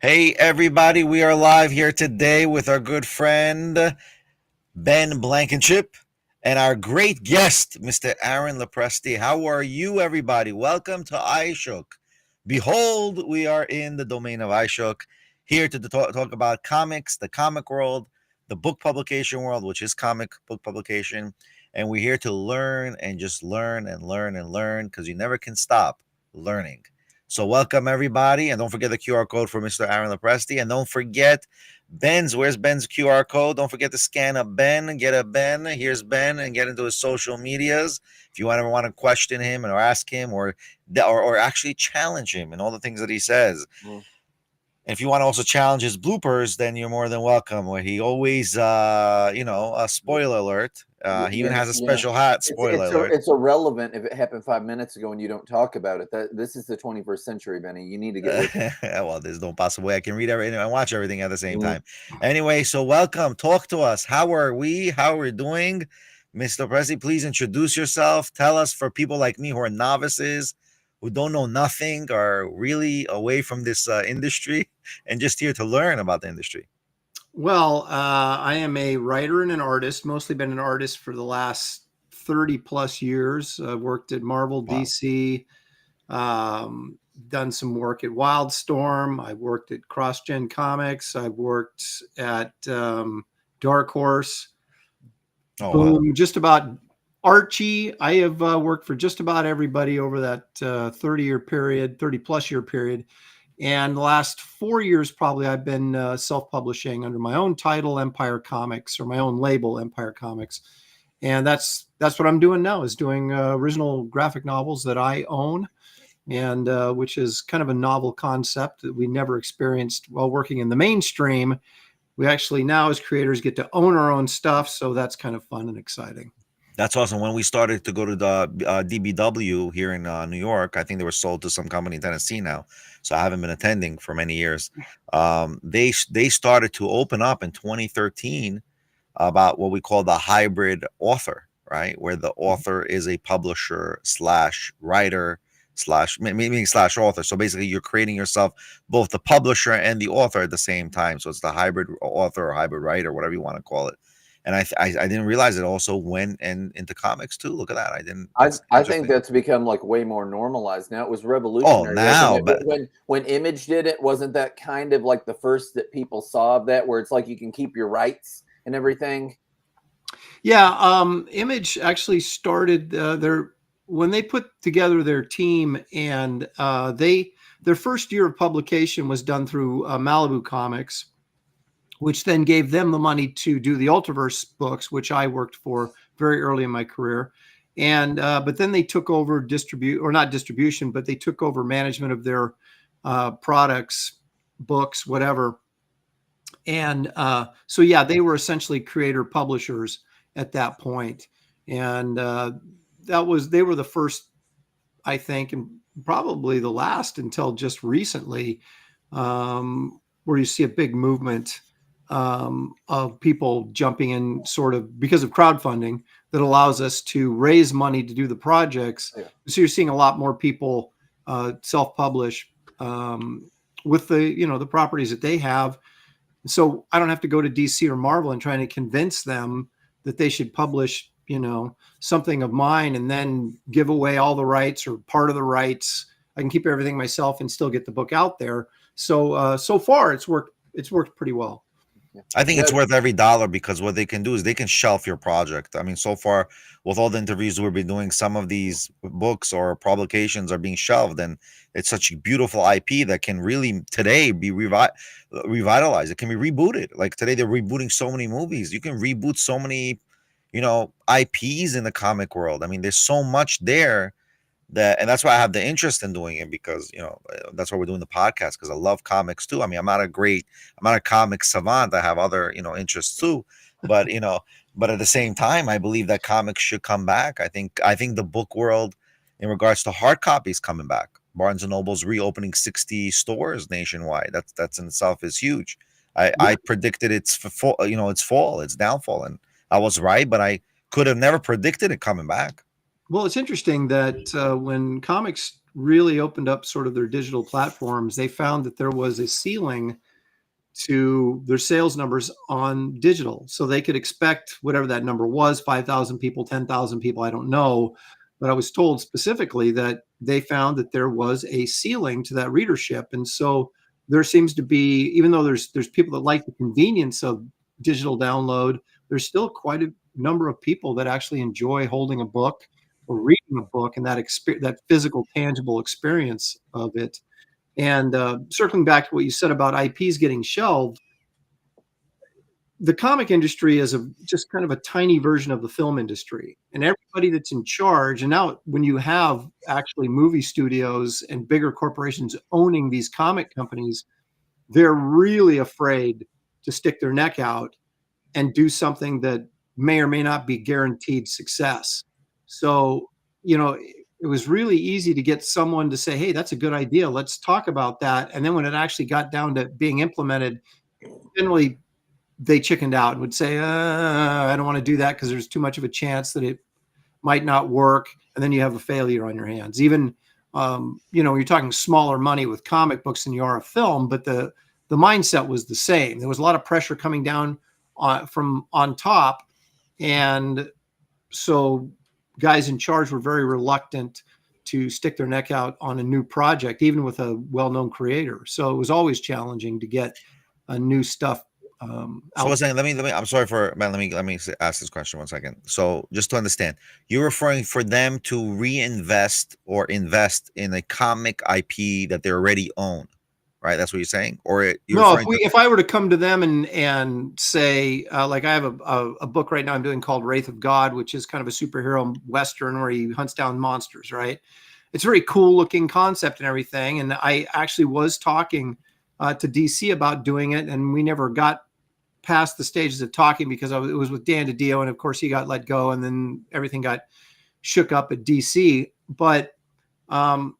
Hey, everybody, we are live here today with our good friend Ben Blankenship and our great guest, Mr. Aaron Lopresti. How are you, everybody? Welcome to Ishook. Behold, we are in the domain of Ishook, here to talk about comics, the comic world, the book publication world, which is comic book publication. And we're here to learn and just learn and learn and learn because you never can stop learning. So welcome everybody, and don't forget the QR code for Mr. Aaron Lopresti, and don't forget where's Ben's QR code? Don't forget to scan a Ben, get a Ben. Here's Ben, and get into his social medias. If you ever want to question him or ask him or actually challenge him and all the things that he says. And if you want to also challenge his bloopers, then you're more than welcome. Where he always, a spoiler alert. He even has a special hat. Spoiler alert. It's irrelevant if it happened 5 minutes ago and you don't talk about it. This is the 21st century, Benny. You need to get with it. Well, there's no possible way I can read everything and watch everything at the same time. Anyway, so welcome. Talk to us. How are we? How are we doing? Mr. Lopresti, please introduce yourself. Tell us, for people like me who are novices, who don't know nothing, are really away from this industry and just here to learn about the industry. Well, I am a writer and an artist, mostly been an artist for the last 30 plus years. I've worked at Marvel, wow. DC, done some work at Wildstorm. I've worked at CrossGen Comics. I've worked at Dark Horse. Boom, wow. Just about Archie. I have worked for just about everybody over that 30 plus year period. And the last 4 years, probably, I've been self-publishing under my own title, Empire Comics, or my own label, Empire Comics. And that's what I'm doing now, is doing original graphic novels that I own, and which is kind of a novel concept that we never experienced while working in the mainstream. We actually now, as creators, get to own our own stuff, so that's kind of fun and exciting. That's awesome. When we started to go to the DBW here in New York, I think they were sold to some company in Tennessee now. So I haven't been attending for many years. They started to open up in 2013 about what we call the hybrid author, right? Where the author is a publisher slash writer meaning slash author. So basically you're creating yourself, both the publisher and the author at the same time. So it's the hybrid author or hybrid writer, whatever you want to call it. And I didn't realize it also went into comics too. Look at that. I think that's become like way more normalized now. It was revolutionary. Oh, now, but when Image did it, wasn't that kind of like the first that people saw of that, where it's like you can keep your rights and everything? Yeah, Image actually started when they put together their team, and their first year of publication was done through Malibu Comics, which then gave them the money to do the Ultraverse books, which I worked for very early in my career. And but then they took over not distribution, but they took over management of their products, books, whatever. And so, yeah, they were essentially creator publishers at that point. And they were the first, I think, and probably the last until just recently, where you see a big movement of people jumping in, sort of because of crowdfunding, that allows us to raise money to do the projects. Yeah. So you're seeing a lot more people self-publish with the properties that they have. So I don't have to go to DC or Marvel and trying to convince them that they should publish, something of mine and then give away all the rights or part of the rights. I can keep everything myself and still get the book out there. So so far it's worked pretty well. I think it's worth every dollar, because what they can do is they can shelf your project. I mean, so far with all the interviews we've been doing, some of these books or publications are being shelved, and it's such a beautiful IP that can really today be revitalized. It can be rebooted. Like today, they're rebooting so many movies. You can reboot so many, IPs in the comic world. I mean, there's so much there. And that's why I have the interest in doing it, because that's why we're doing the podcast, because I love comics too. I mean, I'm not a comic savant. I have other interests too, but but at the same time, I believe that comics should come back. I think the book world, in regards to hard copies, coming back. Barnes and Noble's reopening 60 stores nationwide. That's in itself is huge. I predicted its fall, its downfall, and I was right, but I could have never predicted it coming back. Well, it's interesting that when comics really opened up sort of their digital platforms, they found that there was a ceiling to their sales numbers on digital. So they could expect whatever that number was, 5,000 people, 10,000 people, I don't know. But I was told specifically that they found that there was a ceiling to that readership. And so there seems to be, even though there's people that like the convenience of digital download, there's still quite a number of people that actually enjoy holding a book or reading a book and that physical, tangible experience of it. And circling back to what you said about IPs getting shelved, the comic industry is just kind of a tiny version of the film industry. And everybody that's in charge, and now when you have actually movie studios and bigger corporations owning these comic companies, they're really afraid to stick their neck out and do something that may or may not be guaranteed success. So, it was really easy to get someone to say, hey, that's a good idea. Let's talk about that. And then when it actually got down to being implemented, generally they chickened out and would say, I don't want to do that because there's too much of a chance that it might not work. And then you have a failure on your hands. Even, you're talking smaller money with comic books than you are a film, but the mindset was the same. There was a lot of pressure coming down from on top. And so guys in charge were very reluctant to stick their neck out on a new project, even with a well-known creator. So it was always challenging to get new stuff. So what's that? Let me. I'm sorry for man. Let me ask this question 1 second. So just to understand, you're referring for them to reinvest or invest in a comic IP that they already own, right? That's what you're saying, or you're no. referring If I were to come to them and say, like I have a book right now I'm doing called Wraith of God, which is kind of a superhero Western where he hunts down monsters, right? It's a very cool looking concept and everything. And I actually was talking to DC about doing it, and we never got past the stages of talking because it was with Dan DiDio, and of course he got let go, and then everything got shook up at DC. But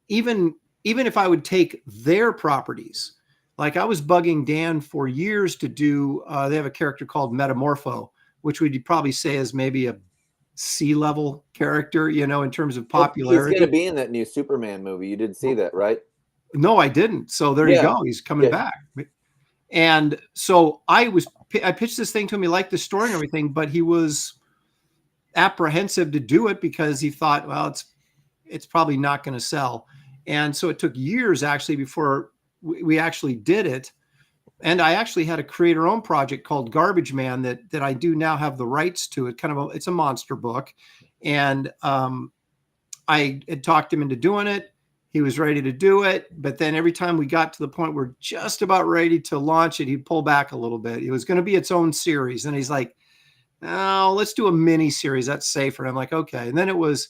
even if I would take their properties, like I was bugging Dan for years to do, they have a character called Metamorpho, which we'd probably say is maybe a C-level character, in terms of popularity. He's going to be in that new Superman movie. You did see that, right? No, I didn't. So there you go. He's coming back. And so I pitched this thing to him. He liked the story and everything, but he was apprehensive to do it because he thought, well, it's probably not going to sell. And so it took years actually before we actually did it. And I actually had a creator-owned project called Garbage Man that I do now have the rights to. It's a monster book. And I had talked him into doing it. He was ready to do it, but then every time we got to the point we're just about ready to launch it, he'd pull back a little bit. It was going to be its own series. And he's like, no, let's do a mini series. That's safer. And I'm like, okay. And then it was,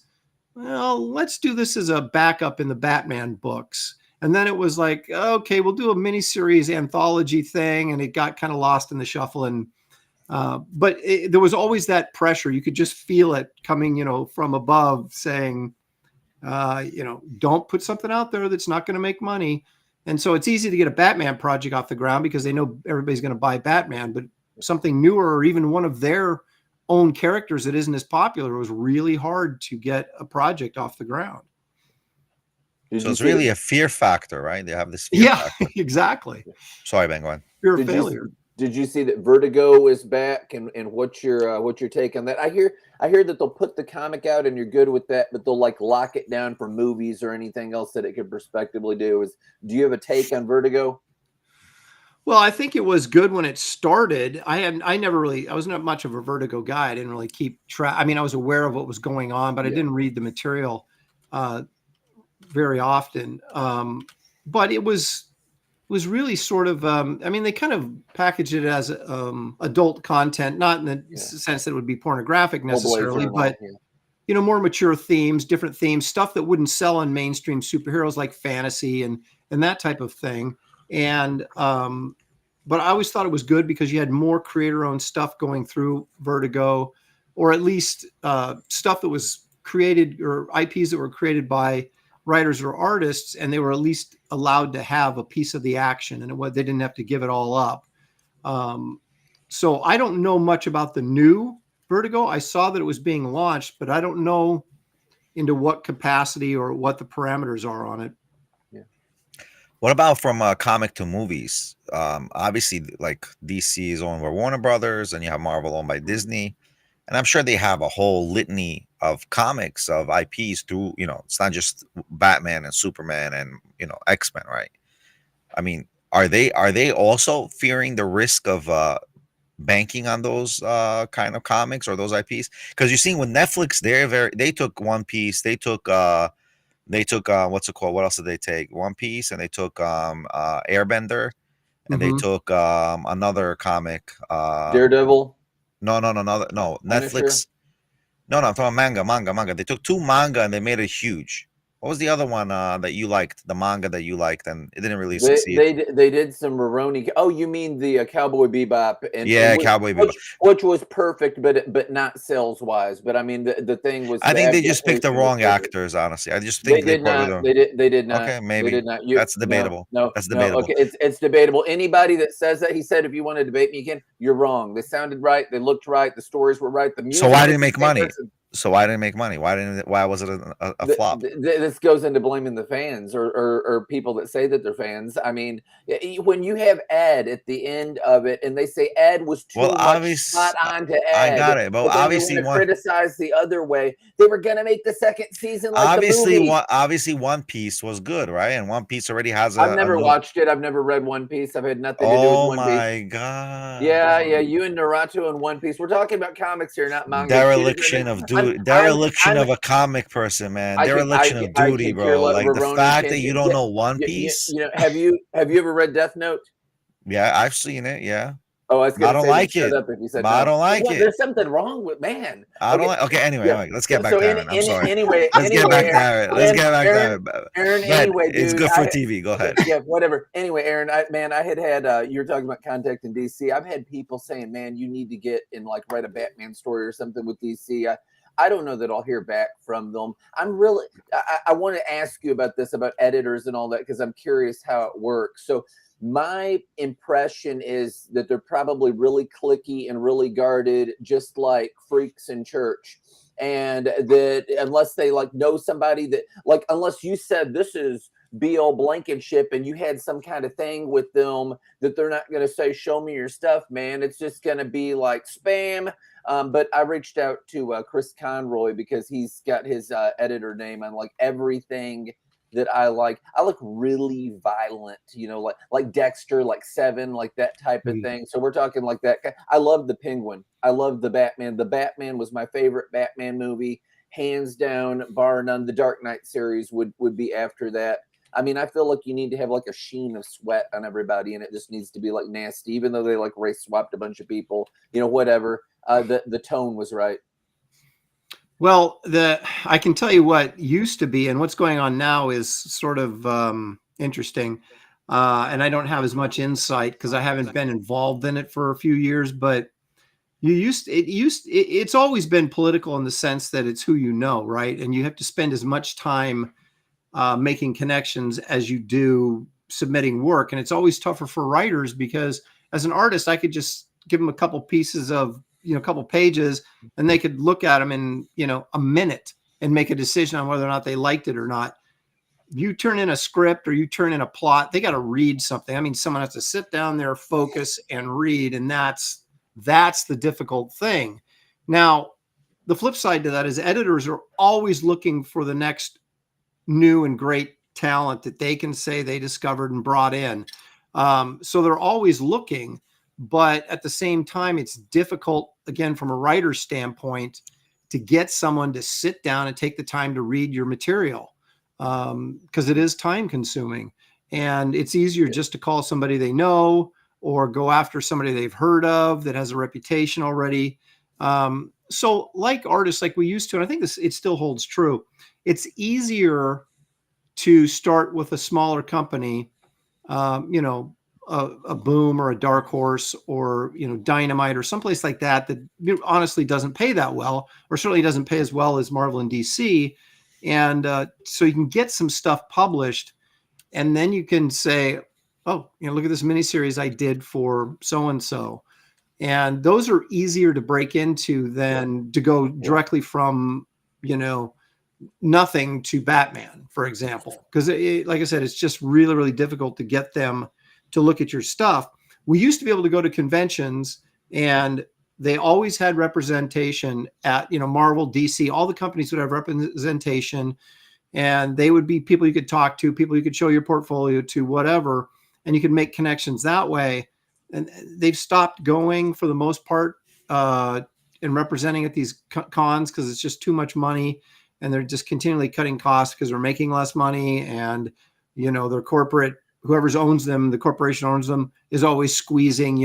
well, let's do this as a backup in the Batman books. And then it was like, okay, we'll do a mini series anthology thing. And it got kind of lost in the shuffle. And, but there was always that pressure. You could just feel it coming, from above saying, don't put something out there that's not going to make money. And so it's easy to get a Batman project off the ground because they know everybody's going to buy Batman, but something newer or even one of their own characters that isn't as popular was really hard to get a project off the ground. So it's really a fear factor, right? They have this fear factor. Exactly. Sorry, Ben, go on. Fear of failure. Did you see that Vertigo is back, and what's your take on that? I hear that they'll put the comic out and you're good with that, but they'll like lock it down for movies or anything else that it could prospectively do. Do you have a take on Vertigo? Well, I think it was good when it started. I was not much of a Vertigo guy. I didn't really keep track. I mean, I was aware of what was going on, but I didn't read the material very often. But it was really sort of, they kind of packaged it as adult content, not in the sense that it would be pornographic necessarily, but, more mature themes, different themes, stuff that wouldn't sell on mainstream superheroes like fantasy and that type of thing. And, but I always thought it was good because you had more creator-owned stuff going through Vertigo, or at least stuff that was created or IPs that were created by writers or artists, and they were at least allowed to have a piece of the action, and they didn't have to give it all up. So I don't know much about the new Vertigo. I saw that it was being launched, but I don't know into what capacity or what the parameters are on it. What about from comic to movies? Obviously, like DC is owned by Warner Brothers, and you have Marvel owned by Disney, and I'm sure they have a whole litany of comics of IPs through. It's not just Batman and Superman and X-Men, right? I mean, are they also fearing the risk of banking on those kind of comics or those IPs? Because you're seeing with Netflix, they took One Piece, they took what's it called? What else did they take? One Piece, and they took Airbender, and they Mm-hmm. took another comic. Daredevil, No, Punisher. Netflix. No, I'm talking manga. They took two manga and they made it huge. What was the other one that you liked? The manga that you liked, and it didn't really succeed. They did some Roroni. Oh, you mean the Cowboy Bebop and Yeah, Cowboy Bebop. which was perfect, but not sales wise. But I mean the thing was I the think they just picked the adaptation was wrong perfect. actors. Honestly, I just They think they did probably not. don't. They did not. Okay, They maybe did not. that's debatable. That's No. debatable. Okay, it's debatable. Anybody that says that, he said, if you want to debate me again, you're wrong. They sounded right. They looked right. The stories were right. The So music why was didn't it the make same. money? Listen, Why was it a flop? this goes into blaming the fans or people that say that they're fans. I mean, when you have ad at the end of it and they say ad was Well, too much obvious, spot on to I ad, got it, but but then they want to criticize the other way. They were going to make the second season like the movie. obviously One Piece was good, right? And One Piece already has I've a never new. watched it. I've never read One Piece. I've had nothing to do with Oh One Piece. my god! Yeah. You and Naruto and One Piece. We're talking about comics here, not manga. Dereliction of duty. Dereliction of a comic person, man. Dereliction of I duty, could care bro. less. Like the Roroni fact can. that you don't know One Piece. Have you ever read Death Note? Yeah, I've seen it. Yeah, Oh, I was I going to don't say, then like shut it. up if you said But I no. don't like What? it. There's something wrong with man. I don't Okay, like. Okay, anyway, yeah. all right, let's get back to Aaron. I'm sorry. Anyway, Let's get back to Aaron. Let's get back to Aaron, Aaron. Ben, anyway, it's dude. good for TV. Go Okay, ahead. yeah, whatever. Anyway, Aaron, I had you were talking about contact in DC. I've had people saying, man, you need to get and like write a Batman story or something with DC. I don't know that I'll hear back from them. I want to ask you about this, about editors and all that, because I'm curious how it works. So my impression is that they're probably really cliquey and really guarded, just like freaks in church. And that unless they like know somebody that like, unless you said this is BL Blankenship and you had some kind of thing with them, that they're not going to say, show me your stuff, man. It's just going to be like spam. But I reached out to Chris Conroy because he's got his editor name on like everything that I like. I like really violent, like Dexter, like Seven, like that type of thing. So we're talking like that. I love the Penguin. I love the Batman. The Batman was my favorite Batman movie, hands down, bar none. The Dark Knight series would be after that. I mean, I feel like you need to have like a sheen of sweat on everybody, and it just needs to be like nasty, even though they like race swapped a bunch of people, whatever. The tone was right. Well, I can tell you what used to be and what's going on now is sort of interesting. And I don't have as much insight because I haven't been involved in it for a few years, but it's always been political in the sense that it's who you know, right? And you have to spend as much time making connections as you do submitting work. And it's always tougher for writers because as an artist, I could just give them a couple pieces of, a couple pages and they could look at them in, a minute and make a decision on whether or not they liked it or not. You turn in a script or you turn in a plot, they got to read something. I mean, someone has to sit down there, focus and read. And that's the difficult thing. Now, the flip side to that is editors are always looking for the next new and great talent that they can say they discovered and brought in. So they're always looking, but at the same time, it's difficult, again, from a writer's standpoint, to get someone to sit down and take the time to read your material because it is time consuming. And it's easier just to call somebody they know or go after somebody they've heard of that has a reputation already. So like artists like we used to, and I think it still holds true, it's easier to start with a smaller company, a Boom or a Dark Horse or, Dynamite or someplace like that honestly doesn't pay that well, or certainly doesn't pay as well as Marvel and DC. And so you can get some stuff published and then you can say, oh, look at this miniseries I did for so-and-so. And those are easier to break into than to go directly from, nothing to Batman, for example, because like I said, it's just really, really difficult to get them to look at your stuff. We used to be able to go to conventions, and they always had representation at, Marvel, DC, all the companies would have representation, and they would be people you could talk to, people you could show your portfolio to, whatever, and you could make connections that way. And they've stopped going for the most part and representing at these cons because it's just too much money, and they're just continually cutting costs because they're making less money, and their corporate, whoever's owns them, the corporation owns them, is always squeezing,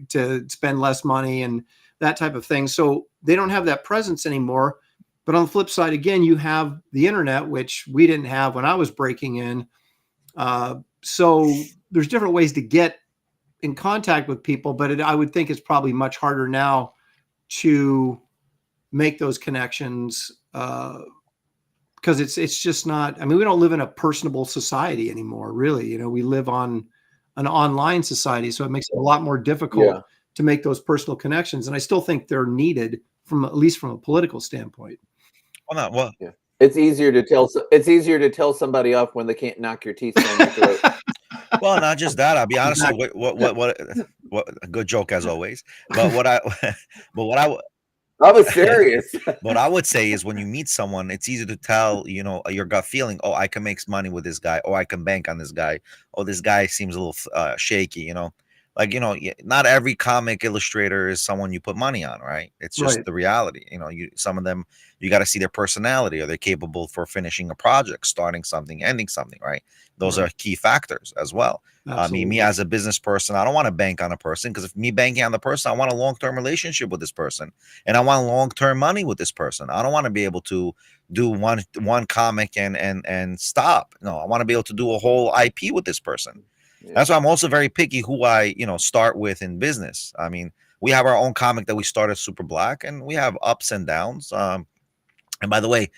to spend less money and that type of thing. So they don't have that presence anymore. But on the flip side, again, you have the internet, which we didn't have when I was breaking in. So there's different ways to get in contact with people, but I would think it's probably much harder now to make those connections because it's just not. I mean, we don't live in a personable society anymore, really. We live on an online society, so it makes it a lot more difficult to make those personal connections. And I still think they're needed at least from a political standpoint. Well, not well. Yeah. It's easier to tell somebody off when they can't knock your teeth down your throat. Well, not just that. I'll be honest. Exactly. What a good joke as always. But what I was serious. What I would say is when you meet someone, it's easy to tell, your gut feeling. Oh, I can make money with this guy. Oh, I can bank on this guy. Oh, this guy seems a little shaky. Not every comic illustrator is someone you put money on, right? It's just the reality. Some of them, you got to see their personality. Are they capable for finishing a project, starting something, ending something, right? Those are key factors as well. Me as a business person, I don't want to bank on a person, because if me banking on the person, I want a long-term relationship with this person, and I want long-term money with this person. I don't want to be able to do one comic and stop. No, I want to be able to do a whole IP with this person. That's why I'm also very picky who I, start with in business. I mean, we have our own comic that we started, Super Black, and we have ups and downs. And by the way,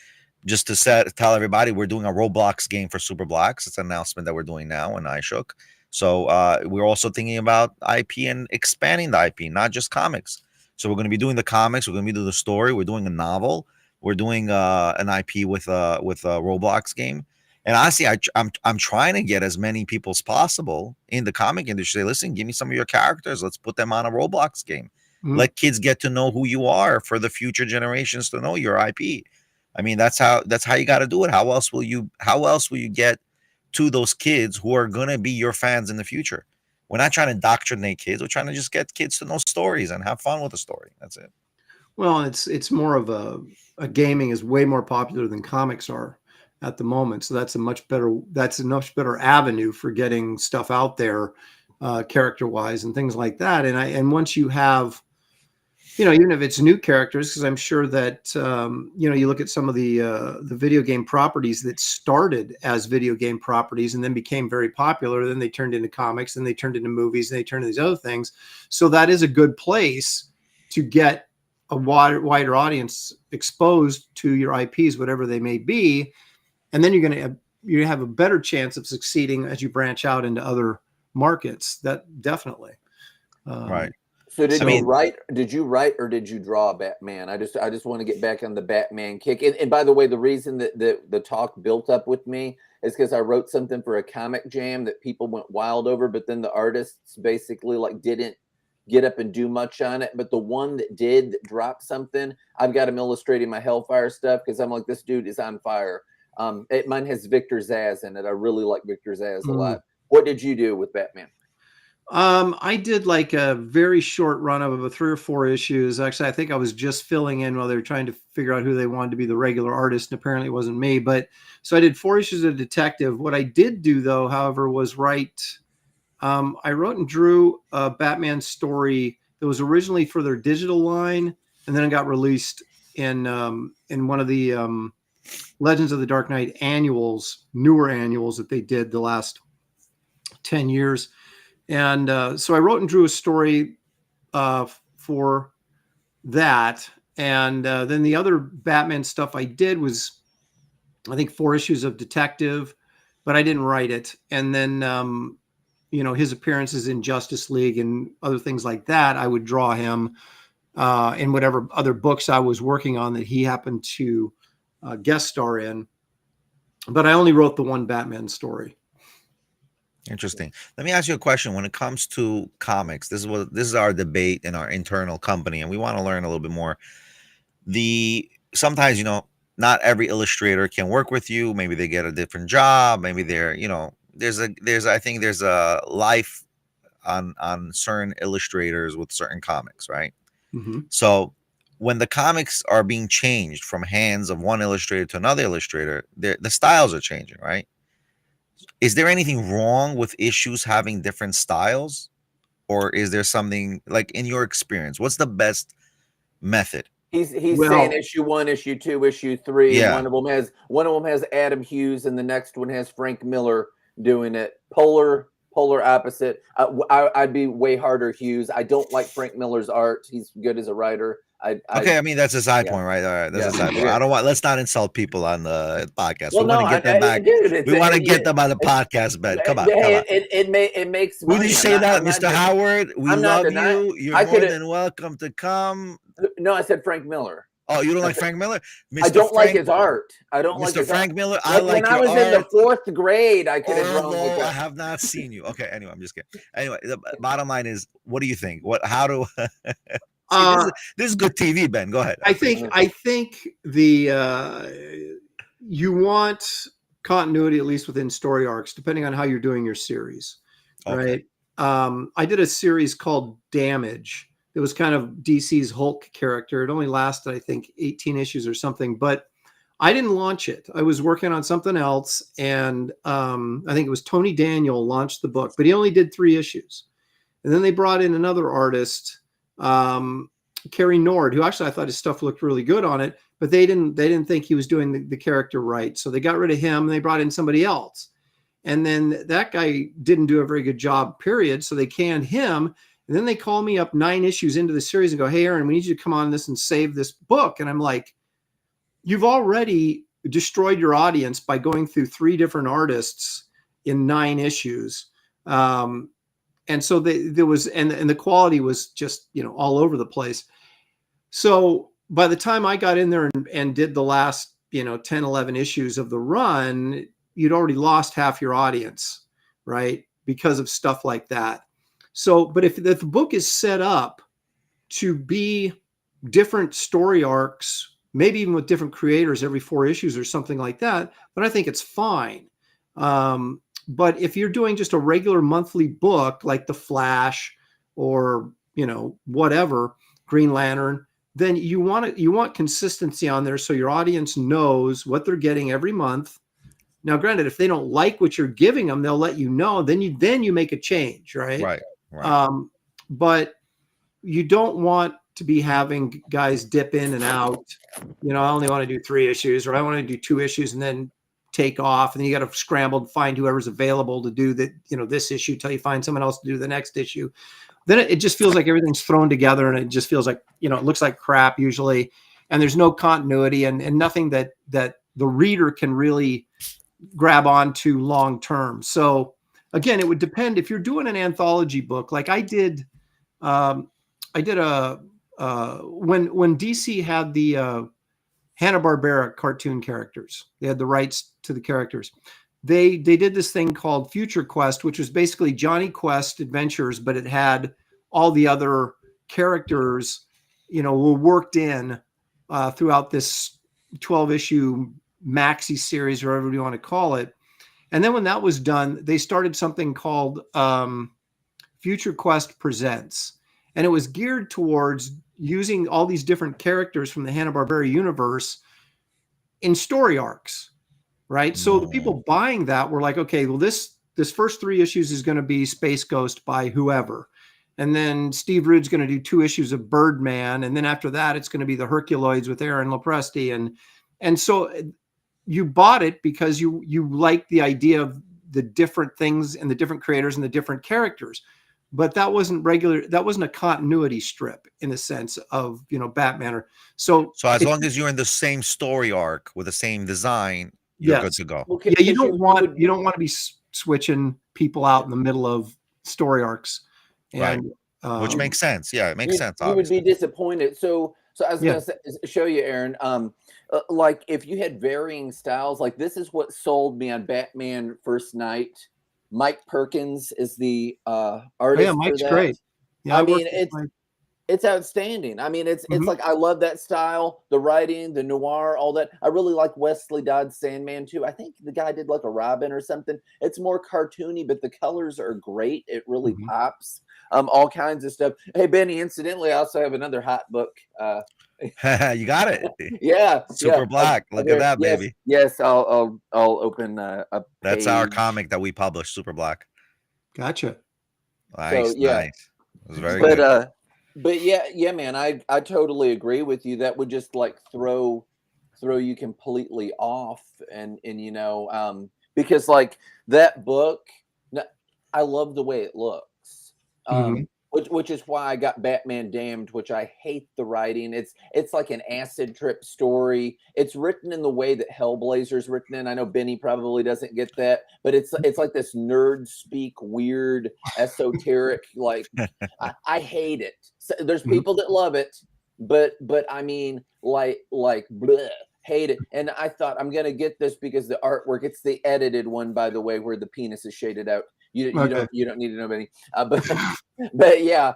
just to tell everybody, we're doing a Roblox game for Super Blacks. It's an announcement that we're doing now in Ishook. So we're also thinking about IP and expanding the IP, not just comics. So we're going to be doing the comics. We're going to be doing the story. We're doing a novel. We're doing an IP with a Roblox game. And honestly, I'm trying to get as many people as possible in the comic industry. Listen, give me some of your characters. Let's put them on a Roblox game. Let kids get to know who you are for the future generations to know your IP. I mean, that's how you got to do it. How else will you get to those kids who are going to be your fans in the future? We're not trying to indoctrinate kids. We're trying to just get kids to know stories and have fun with the story. That's it. Well, it's more of a gaming is way more popular than comics are at the moment. So that's a much better avenue for getting stuff out there, character wise and things like that. And once you have, even if it's new characters, because I'm sure that, you look at some of the video game properties that started as video game properties and then became very popular. Then they turned into comics, then they turned into movies, and they turned into these other things. So that is a good place to get a wider audience exposed to your IPs, whatever they may be. And then you have a better chance of succeeding as you branch out into other markets. That definitely. Right. So did you write or did you draw Batman? I just want to get back on the Batman kick. And by the way, the reason that the talk built up with me is because I wrote something for a comic jam that people went wild over, but then the artists basically didn't get up and do much on it. But the one that drop something, I've got him illustrating my Hellfire stuff because I'm like, this dude is on fire. Mine has Victor Zsasz in it. I really like Victor Zsasz a lot. What did you do with Batman? I did like a very short run of about 3 or 4 issues. Actually, I think I was just filling in while they were trying to figure out who they wanted to be the regular artist, and apparently it wasn't me. But so I did 4 issues of Detective. What I did do, though, however, was write. I wrote and drew a Batman story that was originally for their digital line, and then it got released in one of the Legends of the Dark Knight newer annuals that they did the last 10 years. And so I wrote and drew a story for that. And then the other Batman stuff I did was, I think, 4 issues of Detective, but I didn't write it. And then, his appearances in Justice League and other things like that, I would draw him in whatever other books I was working on that he happened to guest star in, but I only wrote the one Batman story. Interesting. Let me ask you a question. When it comes to comics, this is our debate in our internal company, and we want to learn a little bit more. Sometimes, not every illustrator can work with you. Maybe they get a different job. Maybe they're, I think there's a life on certain illustrators with certain comics, right? Mm-hmm. So when the comics are being changed from hands of one illustrator to another illustrator, the styles are changing, right? Is there anything wrong with issues having different styles? Or is there something, like, in your experience, what's the best method? He's saying issue 1, issue 2, issue 3. Yeah. One of them has Adam Hughes, and the next one has Frank Miller doing it. Polar opposite. I'd be way harder Hughes. I don't like Frank Miller's art. He's good as a writer. I mean, that's a side point, right? All right, that's a side point. I don't want. Let's not insult people on the podcast. Well, we want to get them back. Dude, we want to get them on the podcast, Ben. Come on, It makes. Who did you say that, Mr. Howard? We love you. You're more than welcome to come. No, I said Frank Miller. Oh, you don't like Frank Miller? I don't like his art. I don't like Mr. Frank Miller. I like when I was in the 4th grade, I could have drawn. I have not seen you. Okay, anyway, I'm just kidding. Anyway, the bottom line is, what do you think? How do? This is good TV, Ben. Go ahead. I think you want continuity, at least within story arcs, depending on how you're doing your series, right? I did a series called Damage. It was kind of DC's Hulk character. It only lasted, I think, 18 issues or something, but I didn't launch it. I was working on something else, and I think it was Tony Daniel launched the book, but he only did 3 issues. And then they brought in another artist, Kerry Nord, who actually I thought his stuff looked really good on it, but they didn't think he was doing the character right. So they got rid of him and they brought in somebody else. And then that guy didn't do a very good job, period. So they canned him. And then they call me up 9 issues into the series and go, "Hey, Aaron, we need you to come on this and save this book." And I'm like, you've already destroyed your audience by going through 3 different artists in 9 issues. And so there was, and the quality was just, all over the place. So by the time I got in there and did the last, 10, 11 issues of the run, you'd already lost half your audience, right? Because of stuff like that. So, but if the book is set up to be different story arcs, maybe even with different creators every 4 issues or something like that, then I think it's fine. But if you're doing just a regular monthly book like The Flash or, whatever, Green Lantern, then you want consistency on there so your audience knows what they're getting every month. Now, granted, if they don't like what you're giving them, they'll let you know. Then you make a change, right? Right. But you don't want to be having guys dip in and out. I only want to do 3 issues, or I want to do 2 issues and then take off, and then you got to scramble to find whoever's available to do this issue till you find someone else to do the next issue. Then it just feels like everything's thrown together, and it just feels like it looks like crap usually, and there's no continuity and nothing that the reader can really grab onto long term. So again, it would depend if you're doing an anthology book like I did. When DC had the Hanna-Barbera cartoon characters. They had the rights to the characters. They did this thing called Future Quest, which was basically Johnny Quest adventures, but it had all the other characters, were worked in throughout this 12-issue maxi series, or whatever you want to call it. And then when that was done, they started something called Future Quest Presents. And it was geared towards using all these different characters from the Hanna-Barbera universe in story arcs, right? So the people buying that were like, okay, well, this first 3 issues is going to be Space Ghost by whoever. And then Steve Rude's going to do 2 issues of Birdman. And then after that, it's going to be the Herculoids with Aaron Lopresti. And so you bought it because you liked the idea of the different things and the different creators and the different characters. But that wasn't a continuity strip in the sense of, Batman. So as long as you're in the same story arc with the same design, you're good to go. Well, you don't want to be switching people out in the middle of story arcs. And, right. Which makes sense. Yeah, it makes sense. You would be disappointed. So So I was Yeah. going to show you, Aaron. Like if you had varying styles, like this is what sold me on Batman First Night. Mike Perkins is the Oh, artist yeah, for Mike's that. great. Yeah, I I worked mean, with Mike. it's outstanding. I mean, it's Mhm. like I love that style, the writing, the noir, all that. I really like Wesley Dodd's Sandman too. I think the guy did like a Robin or something. It's more cartoony, but the colors are great. It really Mhm. pops. All kinds of stuff. Hey Benny, incidentally, I also have another hot book. You got it. Yeah, Super Black. Look at there. that, Yes, baby. yes. I'll open a That's our page. comic that we published, Super Black. Gotcha. So Nice, yeah, nice. It was very but good. but yeah, man, I totally agree with you. That would just like throw you completely off, and because like that book, I love the way it looks. Mhm. Which is why I got Batman Damned, which I hate the writing. It's like an acid trip story. It's written in the way that Hellblazer's written in. I know Benny probably doesn't get that, but it's like this nerd speak, weird, esoteric. Like I hate it. So there's Mhm. people that love it, but I mean, like bleh, hate it. And I thought I'm gonna get this because the artwork. It's the edited one, by the way, where the penis is shaded out. Okay. You don't need to know Benny, but yeah,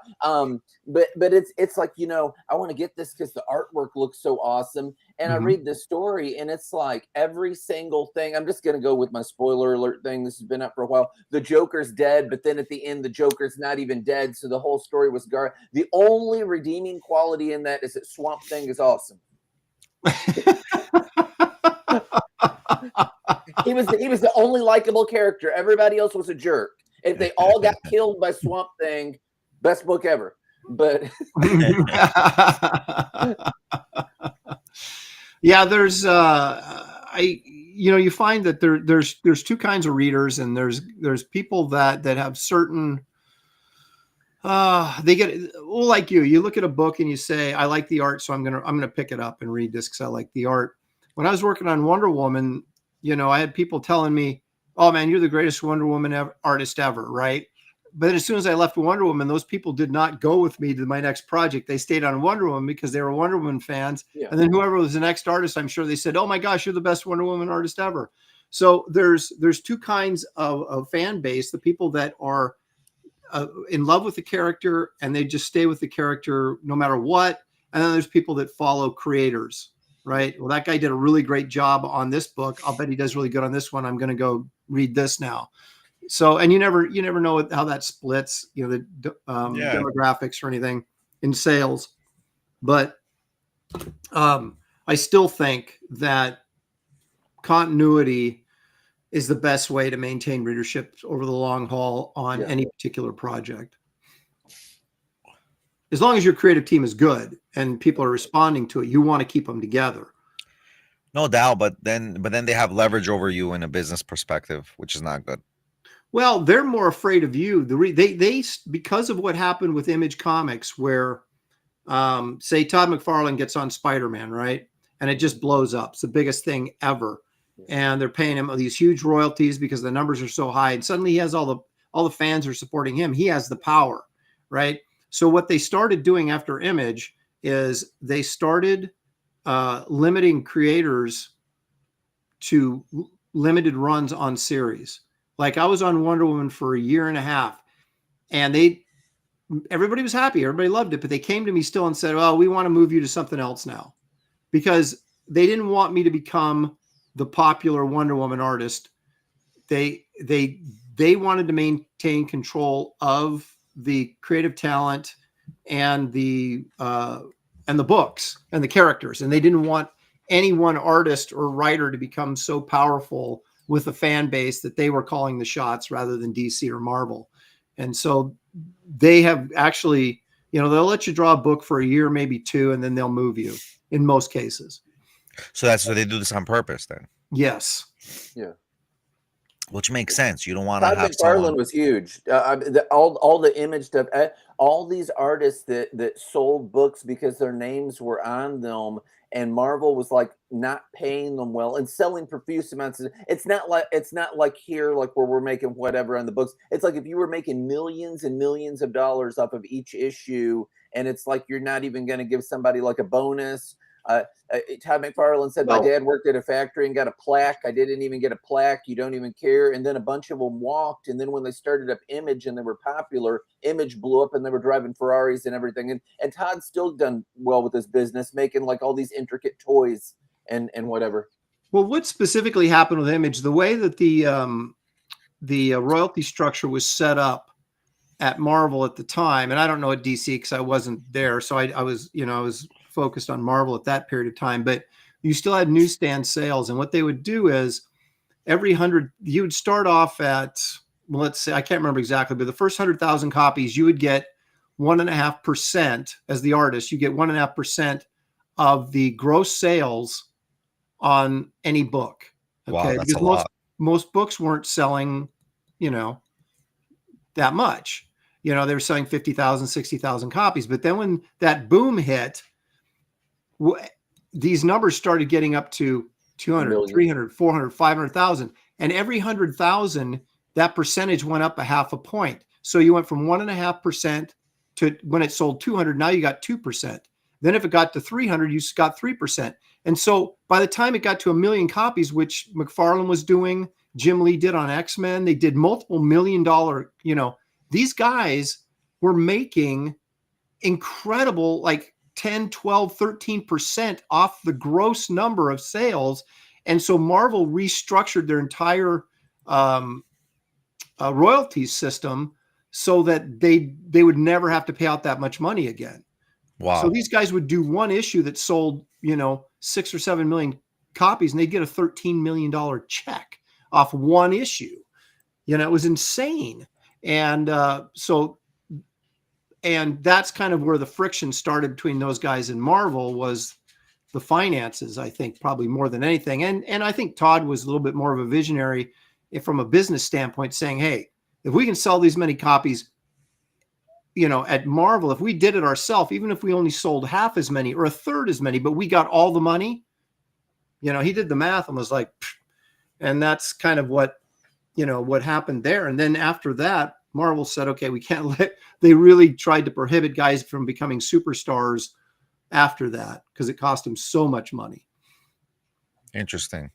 but it's like I want to get this because the artwork looks so awesome, and I Mhm. read the story, and it's like every single thing. I'm just gonna go with my spoiler alert thing. This has been up for a while. The Joker's dead, but then at the end, the Joker's not even dead, so the whole story was the only redeeming quality in that is that Swamp Thing is awesome. He was the only likable character. Everybody else was a jerk. If they all got killed by Swamp Thing, best book ever. But Yeah, there's you find that there's two kinds of readers, and there's people that have certain they get, well, like you look at a book and you say, I like the art, so I'm gonna pick it up and read this because I like the art. When I was working on Wonder Woman, I had people telling me, oh man, you're the greatest Wonder Woman artist ever, right? But then as soon as I left Wonder Woman, those people did not go with me to my next project. They stayed on Wonder Woman because they were Wonder Woman fans. yeah, And then whoever was the next artist, I'm sure they said, oh my gosh, you're the best Wonder Woman artist ever. So there's two kinds of fan base: the people that are in love with the character and they just stay with the character no matter what. And then there's people that follow creators, right? Well, that guy did a really great job on this book. I'll bet he does really good on this one. I'm going to go read this now. So, and you never know how that splits, the Yeah. demographics or anything in sales. But I still think that continuity is the best way to maintain readership over the long haul on any particular project. As long as your creative team is good and people are responding to it, you want to keep them together. No doubt, but then they have leverage over you in a business perspective, which is not good. Well, they're more afraid of you. They because of what happened with Image Comics, where say Todd McFarlane gets on Spider-Man, right? And it just blows up. It's the biggest thing ever. And they're paying him these huge royalties because the numbers are so high. And suddenly he has all the fans are supporting him. He has the power, right? So what they started doing after Image is they started limiting creators to limited runs on series. Like I was on Wonder Woman for a year and a half, and everybody was happy. Everybody loved it, but they came to me still and said, "Oh, we want to move you to something else now," because they didn't want me to become the popular Wonder Woman artist. They wanted to maintain control of the creative talent and the books and the characters, and they didn't want any one artist or writer to become so powerful with a fan base that they were calling the shots rather than DC or Marvel. And so they have actually, they'll let you draw a book for a year, maybe two, and then they'll move you in most cases. So they do this on purpose then. Yes. Yeah. Which makes sense. You don't want to Todd have McFarlane someone. was huge. All the Image stuff, all these artists that sold books because their names were on them, and Marvel was like not paying them well and selling profuse amounts of. It's not like here, like where we're making whatever on the books. It's like if you were making millions and millions of dollars off of each issue, and it's like you're not even going to give somebody like a bonus. Todd McFarlane said, my Well- dad worked at a factory and got a plaque. I didn't even get a plaque. You don't even care. And then a bunch of them walked. And then when they started up Image and they were popular, Image blew up and they were driving Ferraris and everything. And Todd's still done well with his business, making like all these intricate toys and whatever. Well, what specifically happened with Image, the way that the royalty structure was set up at Marvel at the time, and I don't know at DC because I wasn't there, so I was focused on Marvel at that period of time, but you still had newsstand sales. And what they would do is every 100, you would start off at, well, let's say, I can't remember exactly, but the first 100,000 copies, you would get 1.5% as the artist, you get 1.5% of the gross sales on any book. Okay. Wow, that's because a lot. most books weren't selling, that much. They were selling 50,000, 60,000 copies. But then when that boom hit, these numbers started getting up to 200, 300, 400, 500,000. And every 100,000, that percentage went up 0.5 point. So you went from 1.5% to, when it sold 200, now you got 2%. Then if it got to 300, you got 3%. And so by the time it got to 1 million copies, which McFarlane was doing, Jim Lee did on X-Men, they did multiple $1 million, these guys were making incredible, like 10, 12, 13% off the gross number of sales. And so Marvel restructured their entire royalties system so that they would never have to pay out that much money again. Wow. So these guys would do one issue that sold, 6 or 7 million copies, and they'd get a $13 million check off one issue. It was insane. And and that's kind of where the friction started between those guys and Marvel, was the finances, I think, probably more than anything. And I think Todd was a little bit more of a visionary from a business standpoint, saying, hey, if we can sell these many copies, at Marvel, if we did it ourselves, even if we only sold half as many or a third as many, but we got all the money, he did the math and was like, pfft. And that's kind of what happened there. And then after that, Marvel said, okay, we can't they really tried to prohibit guys from becoming superstars after that because it cost them so much money. Interesting.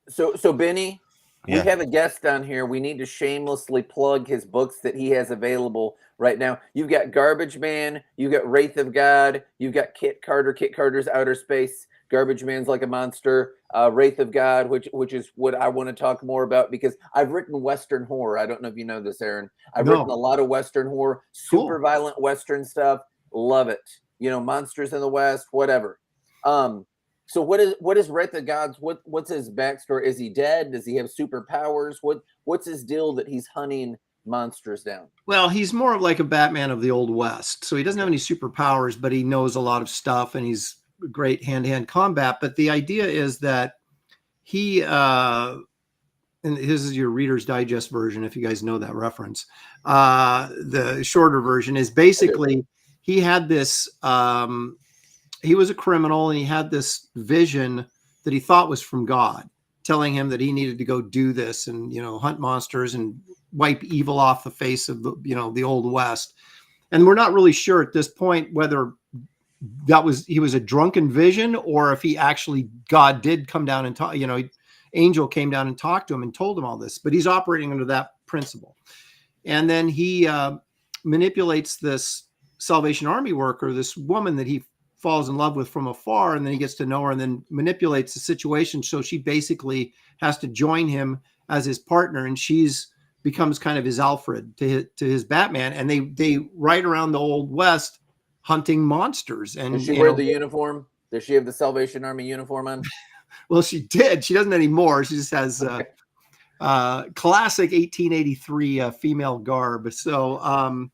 So Benny, Yeah. we have a guest on here. We need to shamelessly plug his books that he has available right now. You've got Garbage Man, you've got Wraith of God, you've got Kit Carter's Outer Space. Garbage Man's like a monster. Wraith of God, which is what I want to talk more about, because I've written Western horror. I don't know if you know this, Aaron. I've written a lot of Western horror, super violent Western stuff. Love it. Monsters in the West, whatever. So what is Wraith of God's? What's his backstory? Is he dead? Does he have superpowers? What's his deal that he's hunting monsters down? Well, he's more of like a Batman of the Old West. So he doesn't have any superpowers, but he knows a lot of stuff, and he's great hand-to-hand combat. But the idea is that he and this is your Reader's Digest version, if you guys know that reference. The shorter version is basically he had this he was a criminal, and he had this vision that he thought was from God, telling him that he needed to go do this and hunt monsters and wipe evil off the face of the Old West. And we're not really sure at this point whether he was a drunken vision, or if he actually, God did come down and talk, angel came down and talked to him and told him all this, but he's operating under that principle. And then he manipulates this Salvation Army worker, this woman that he falls in love with from afar, and then he gets to know her and then manipulates the situation. So she basically has to join him as his partner, and becomes kind of his Alfred to his Batman. And they ride around the Old West hunting monsters. And does she wear the uniform? Does she have the Salvation Army uniform on? Well, she did. She doesn't anymore. She just has classic 1883 female garb. So,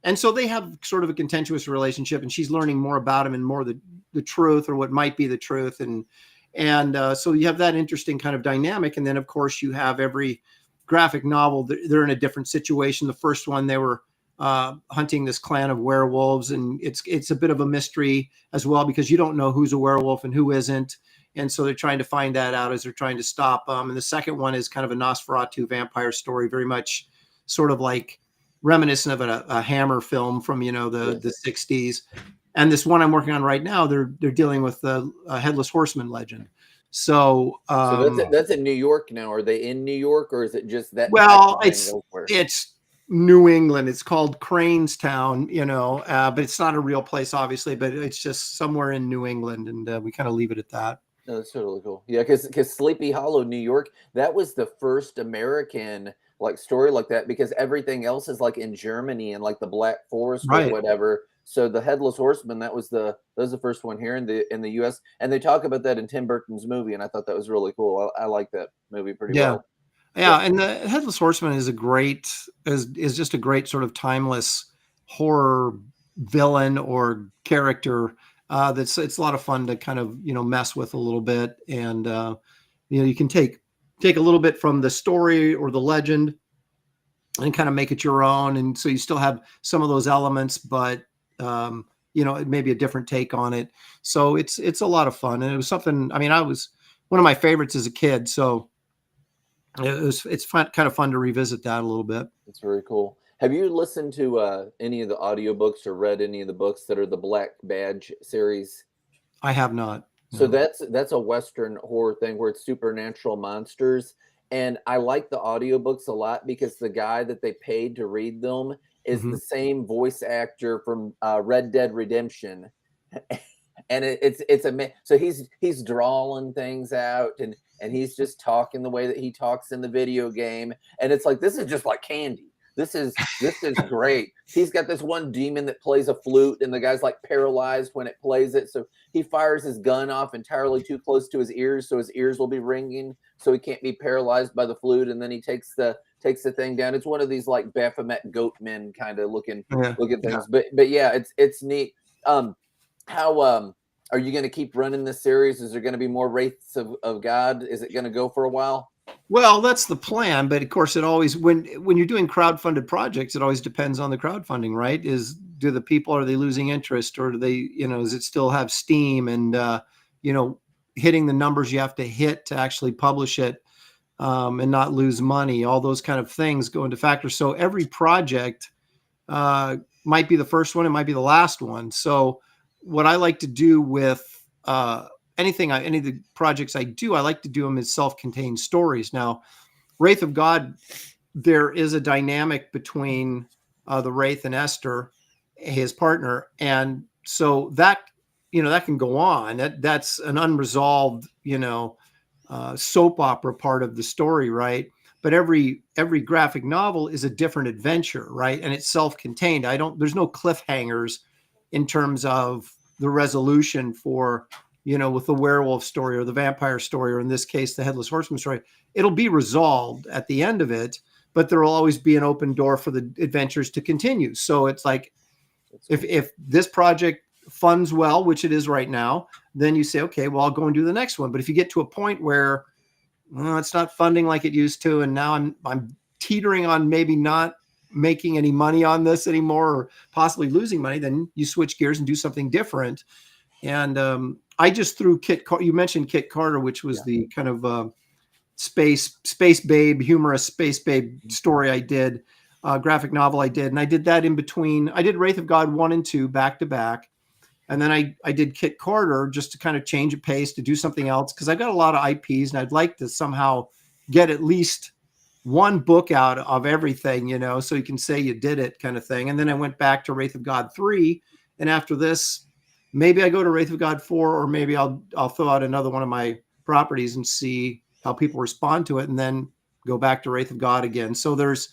and so they have sort of a contentious relationship, and she's learning more about him and more the truth, or what might be the truth. And so you have that interesting kind of dynamic. And then, of course, you have every graphic novel, they're in a different situation. The first one, they were hunting this clan of werewolves, and it's a bit of a mystery as well, because you don't know who's a werewolf and who isn't. And so they're trying to find that out as they're trying to stop them. And the second one is kind of a Nosferatu vampire story, very much sort of like reminiscent of a Hammer film from, the 60s. And this one I'm working on right now, they're dealing with the Headless Horseman legend. So, that's in New York now. Are they in New York, or is it just that type well, of thing elsewhere? it's New England. It's called Cranestown, but it's not a real place, obviously, but it's just somewhere in New England, and we kind of leave it at that. No, that's totally cool. Yeah, because Sleepy Hollow, New York, that was the first American like story like that, because everything else is like in Germany and like the Black Forest or Right. whatever. So the Headless Horseman, that was the first one here in the U.S. And they talk about that in Tim Burton's movie, and I thought that was really cool. I like that movie pretty well. Yeah, and the Headless Horseman is is just a great sort of timeless horror villain or character. It's a lot of fun to kind of mess with a little bit, and you can take a little bit from the story or the legend and kind of make it your own, and so you still have some of those elements, but maybe a different take on it. So it's a lot of fun, and it was something. I mean, I was one of my favorites as a kid, so. It's fun, kind of fun to revisit that a little bit. It's very cool. Have you listened to any of the audiobooks or read any of the books that are the Black Badge series? I have not. No. So that's a Western horror thing where it's supernatural monsters. And I like the audiobooks a lot because the guy that they paid to read them is the same voice actor from Red Dead Redemption. And it's a so he's drawing things out and he's just talking the way that he talks in the video game, and it's like, this is just like candy. This is great. He's got this one demon that plays a flute, and the guy's like paralyzed when it plays it, so he fires his gun off entirely too close to his ears, so his ears will be ringing, so he can't be paralyzed by the flute, and then he takes the thing down. It's one of these like Baphomet goat men kind of looking things, but yeah, it's neat. How are you going to keep running this series? Is there going to be more Wraiths of God? Is it going to go for a while? Well, that's the plan, but of course, it always when you're doing crowdfunded projects, it always depends on the crowdfunding, right? Do the people, are they losing interest, or do they, does it still have steam, and hitting the numbers you have to hit to actually publish it, and not lose money? All those kind of things go into factors. So every project might be the first one, it might be the last one. So what I like to do with any of the projects I do, I like to do them as self-contained stories. Now, Wraith of God, there is a dynamic between the Wraith and Esther, his partner, and so that that can go on. That's an unresolved soap opera part of the story, right? But every graphic novel is a different adventure, right? And it's self-contained. There's no cliffhangers in terms of the resolution for, with the werewolf story or the vampire story, or in this case, the Headless Horseman story. It'll be resolved at the end of it, but there will always be an open door for the adventures to continue. So it's like, if this project funds well, which it is right now, then you say, okay, well, I'll go and do the next one. But if you get to a point where it's not funding like it used to, and now I'm teetering on maybe not making any money on this anymore, or possibly losing money, then you switch gears and do something different. And I just threw you mentioned Kit Carter, which was the kind of space babe, humorous space babe story I did, graphic novel I did. And I did that in between. I did Wraith of God 1 and 2 back to back. And then I did Kit Carter just to kind of change a pace, to do something else, because I got a lot of IPs and I'd like to somehow get at least one book out of everything, so you can say you did it, kind of thing. And then I went back to Wraith of God 3. And after this, maybe I go to Wraith of God 4, or maybe I'll throw out another one of my properties and see how people respond to it, and then go back to Wraith of God again. So there's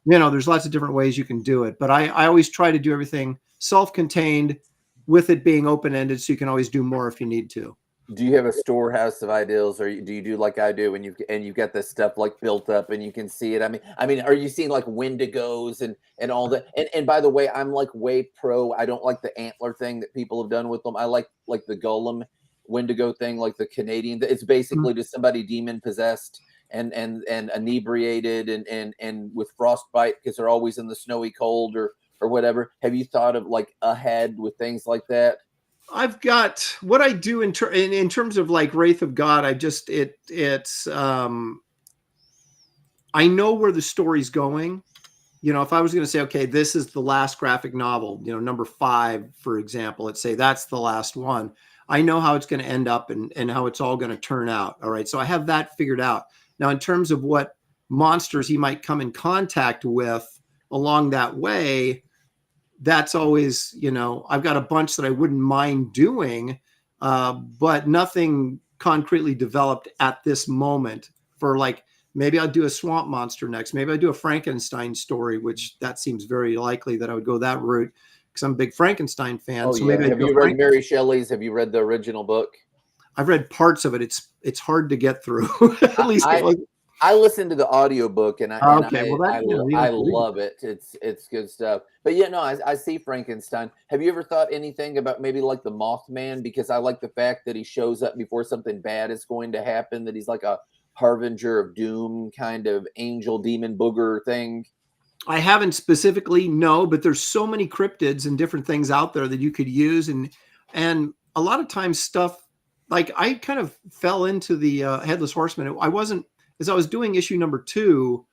lots of different ways you can do it. But I always try to do everything self-contained, with it being open-ended, so you can always do more if you need to. Do you have a storehouse of ideas, or do you do like I do, and you've got this stuff like built up and you can see it? I mean, are you seeing like Wendigos and all that? And by the way, I'm like way pro. I don't like the antler thing that people have done with them. I like the Golem Wendigo thing, like the Canadian. It's basically just somebody demon possessed and inebriated and with frostbite, because they're always in the snowy cold or whatever. Have you thought of like ahead with things like that? I've got what I do in terms of like Wraith of God. I know where the story's going, if I was going to say, okay, this is the last graphic novel, number 5, for example, let's say that's the last one. I know how it's going to end up and how it's all going to turn out. All right. So I have that figured out. Now, in terms of what monsters he might come in contact with along that way, that's always, I've got a bunch that I wouldn't mind doing, but nothing concretely developed at this moment for like, maybe I'll do a swamp monster next. Maybe I'll do a Frankenstein story, which that seems very likely that I would go that route because I'm a big Frankenstein fan. Oh, so yeah. maybe Have you read Mary Shelley's? Have you read the original book? I've read parts of it. It's hard to get through. At least I listened to the audiobook and I love it. It's good stuff. But yeah, no, I see Frankenstein. Have you ever thought anything about maybe like the Mothman? Because I like the fact that he shows up before something bad is going to happen, that he's like a harbinger of doom kind of angel demon booger thing. I haven't specifically, no, but there's so many cryptids and different things out there that you could use. And a lot of times stuff, like I kind of fell into the Headless Horseman. I wasn't, as I was doing issue number 2,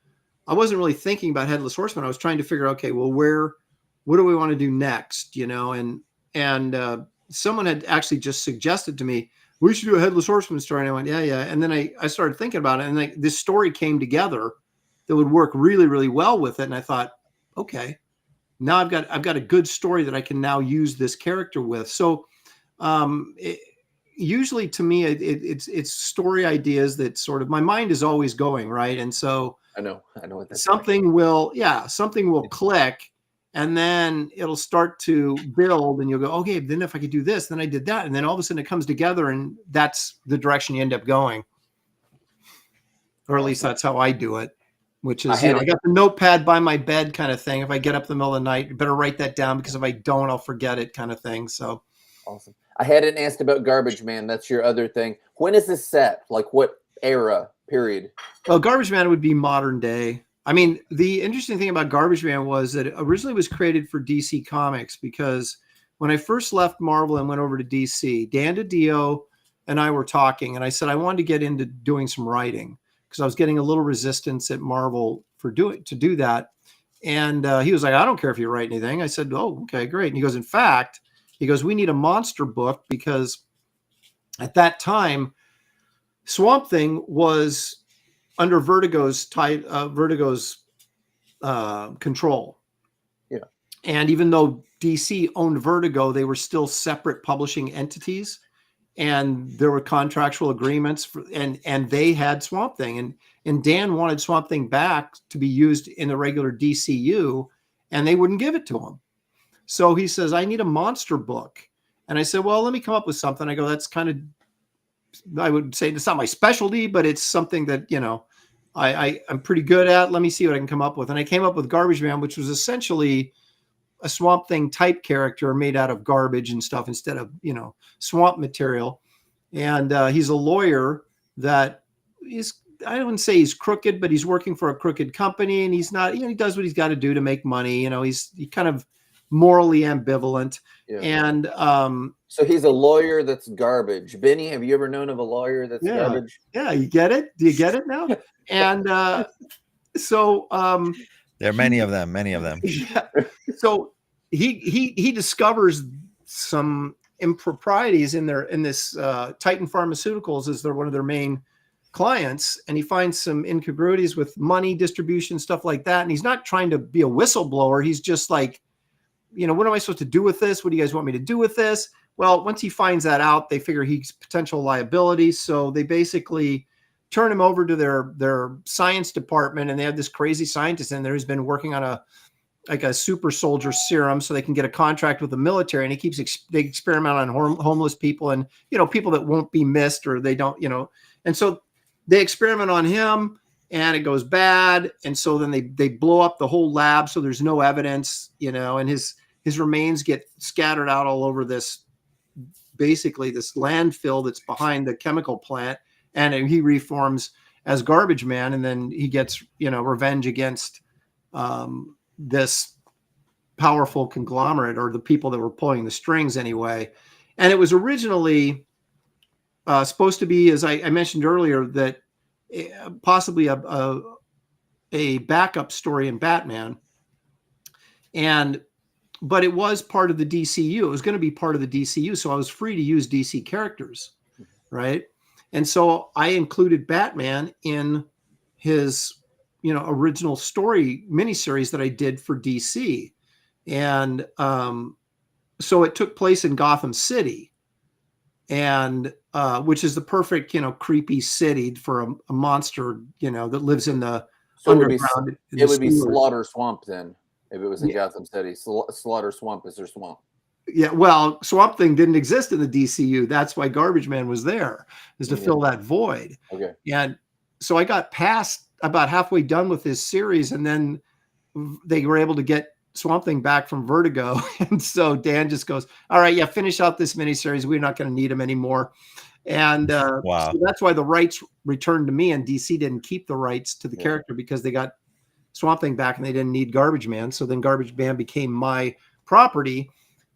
I wasn't really thinking about Headless Horseman. I was trying to figure out, okay, well, what do we want to do next? And someone had actually just suggested to me, we should do a Headless Horseman story. And I went, yeah. And then I started thinking about it, and this story came together that would work really, really well with it. And I thought, okay, now I've got a good story that I can now use this character with. So usually to me, it's story ideas that sort of, my mind is always going, right? And so I know what that's something like. will click, and then it'll start to build, and you'll go, okay, then if I could do this, then I did that. And then all of a sudden it comes together, and that's the direction you end up going. Or at least that's how I do it, which is, I got the notepad by my bed kind of thing. If I get up in the middle of the night, you better write that down, because if I don't, I'll forget it kind of thing. So awesome. I hadn't asked about Garbage Man. That's your other thing. When is this set? Like what era, period? Well, Garbage Man would be modern day. I mean, the interesting thing about Garbage Man was that it originally was created for DC Comics, because when I first left Marvel and went over to DC, Dan DiDio and I were talking, and I said I wanted to get into doing some writing because I was getting a little resistance at Marvel to do that. And he was like, I don't care if you write anything. I said, oh, okay, great. And he goes, in fact, we need a monster book, because at that time, Swamp Thing was under Vertigo's control. Yeah. And even though DC owned Vertigo, they were still separate publishing entities, and there were contractual agreements and they had Swamp Thing, and Dan wanted Swamp Thing back to be used in the regular DCU, and they wouldn't give it to him. So he says, I need a monster book. And I said, well, let me come up with something. I go, that's kind of, I would say it's not my specialty, but it's something that, I'm pretty good at. Let me see what I can come up with. And I came up with Garbage Man, which was essentially a Swamp Thing type character made out of garbage and stuff instead of, swamp material. And he's a lawyer that is, I wouldn't say he's crooked, but he's working for a crooked company, and he's not, he does what he's got to do to make money. He's kind of morally ambivalent. Yeah. And so he's a lawyer that's garbage. Benny, have you ever known of a lawyer that's garbage? Yeah, you get it? Do you get it now? And so there are many of them. Yeah. So he discovers some improprieties in this Titan Pharmaceuticals, as they're one of their main clients, and he finds some incongruities with money distribution, stuff like that. And he's not trying to be a whistleblower. He's just like, what am I supposed to do with this? What do you guys want me to do with this? Well, once he finds that out, they figure he's potential liability. So they basically turn him over to their science department, and they have this crazy scientist in there who's been working on a super soldier serum so they can get a contract with the military. And they experiment on homeless people and, people that won't be missed, or they don't, and so they experiment on him, and it goes bad. And so then they blow up the whole lab. So there's no evidence, and his remains get scattered out all over this landfill that's behind the chemical plant. And he reforms as Garbage Man. And then he gets, revenge against this powerful conglomerate, or the people that were pulling the strings anyway. And it was originally supposed to be, as I mentioned earlier, that possibly a backup story in Batman, And but it was part of the DCU. It was going to be part of the DCU, so I was free to use DC characters, right? And so I included Batman in his, original story miniseries that I did for DC, and so it took place in Gotham City, and which is the perfect, creepy city for a monster, that lives in the underground. It would be Slaughter Swamp then. If it was in Gotham City, Slaughter Swamp is their swamp. Yeah, well, Swamp Thing didn't exist in the DCU. That's why Garbage Man was there, is to fill that void. Okay. And so I got past about halfway done with this series, and then they were able to get Swamp Thing back from Vertigo. And so Dan just goes, all right, yeah, finish out this miniseries. We're not going to need him anymore. And wow. So that's why the rights returned to me, and DC didn't keep the rights to the character because they got Swamp Thing back and they didn't need Garbage Man. So then Garbage Man became my property.